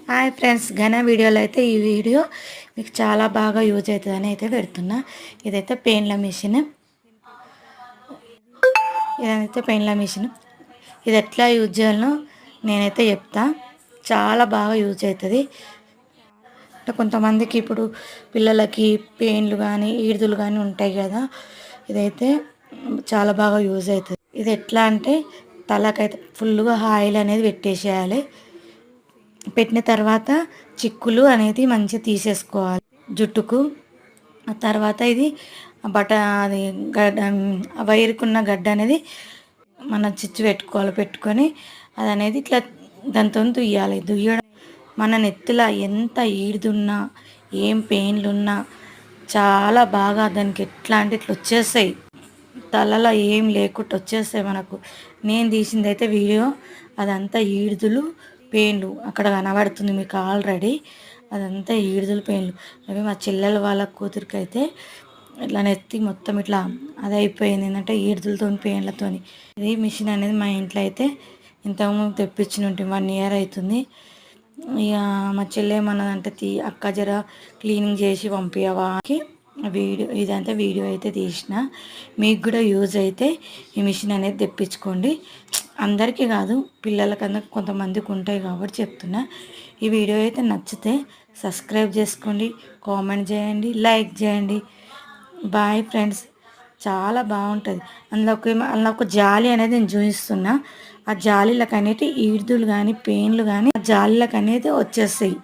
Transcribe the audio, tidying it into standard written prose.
Hi friends, ఘన వీడియోలో అయితే ఈ వీడియో మీకు చాలా బాగా యూజ్ అవుతుందని అయితే పెడుతున్నా. ఇదైతే పెయిన్ల మిషన్. ఇది ఎట్లా యూజ్ చేయాలనో నేనైతే చెప్తా. చాలా బాగా యూజ్ అవుతుంది. అంటే కొంతమందికి ఇప్పుడు పిల్లలకి పెయిన్లు కానీ ఈడుదులు కానీ ఉంటాయి కదా, ఇదైతే చాలా బాగా యూజ్ అవుతుంది. ఇది ఎట్లా అంటే తలకైతే ఫుల్గా ఆయిల్ అనేది పెట్టేసేయాలి. పెట్టిన తర్వాత చిక్కులు అనేది మంచిగా తీసేసుకోవాలి జుట్టుకు. ఆ తర్వాత ఇది అది గడ్డ, వైరుకున్న గడ్డ అనేది మనం చిచ్చు పెట్టుకొని అది అనేది ఇట్లా దాంతో దుయ్యడం. మన నెత్తిలో ఎంత ఈడుదున్నా ఏం పెయిన్లున్నా చాలా బాగా దానికి ఎట్లా అంటే ఇట్లా వచ్చేస్తాయి. తలలో ఏం లేకుండా వచ్చేస్తాయి మనకు. నేను తీసింది అయితే వీడియో అదంతా ఈడుదులు పెయిన్లు అక్కడ కనబడుతుంది మీకు ఆల్రెడీ. అదంతా ఈడుదులు పెయిన్లు. అవి మా చెల్లెల వాళ్ళ కూతురికి అయితే ఇట్లా నెత్తి మొత్తం ఇట్లా అది అయిపోయింది, ఏంటంటే ఈడుదులతో పెయిన్లతో. ఇది మిషన్ అనేది మా ఇంట్లో అయితే ఇంతకుముందు తెప్పించిన 1 year అవుతుంది. ఇక మా చెల్లె ఏమన్నదంటే అక్క జర క్లీనింగ్ చేసి పంపించవాకి ఇదంతా వీడియో అయితే తీసిన. మీకు కూడా యూజ్ అయితే ఈ మిషన్ అనేది తెప్పించుకోండి. అందరికీ కాదు, పిల్లలకన్నా కొంతమందికి ఉంటాయి కాబట్టి చెప్తున్నా. ఈ వీడియో అయితే నచ్చితే సబ్స్క్రైబ్ చేసుకోండి, కామెంట్ చేయండి, లైక్ చేయండి. Bye friends. చాలా బాగుంటుంది. అందులో ఒక జాలి అనేది నేను చూపిస్తున్నా. ఆ జాలీలకు అనేది ఈడుదులు కానీ పెయిన్లు కానీ ఆ జాలీలకు అనేది వచ్చేస్తాయి.